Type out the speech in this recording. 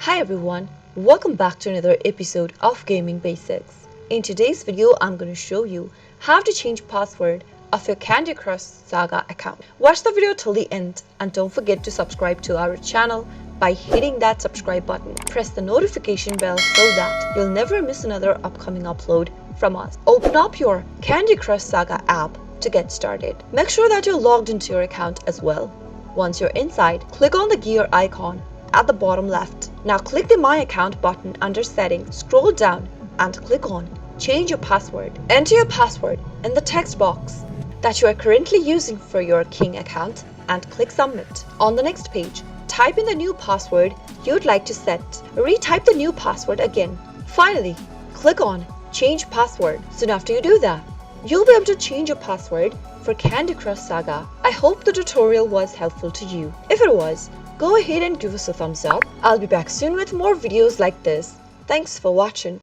Hi everyone, welcome back to another episode of Gaming Basics. In today's video, I'm going to show you how to change password of your Candy Crush Saga account. Watch the video till the end and don't forget to subscribe to our channel by hitting that subscribe button. Press the notification bell so that you'll never miss another upcoming upload from us. Open up your Candy Crush Saga app to get started. Make sure that you're logged into your account as well. Once you're inside, click on the gear icon at the bottom left. Now click the My Account button under Settings, scroll down and click on Change your password. Enter your password in the text box that you are currently using for your King account and click Submit. On the next page, type in the new password you'd like to set. Retype the new password again. Finally, click on Change Password. Soon after you do that, you'll be able to change your password for Candy Crush Saga. I hope the tutorial was helpful to you. If it was, go ahead and give us a thumbs up. I'll be back soon with more videos like this. Thanks for watching.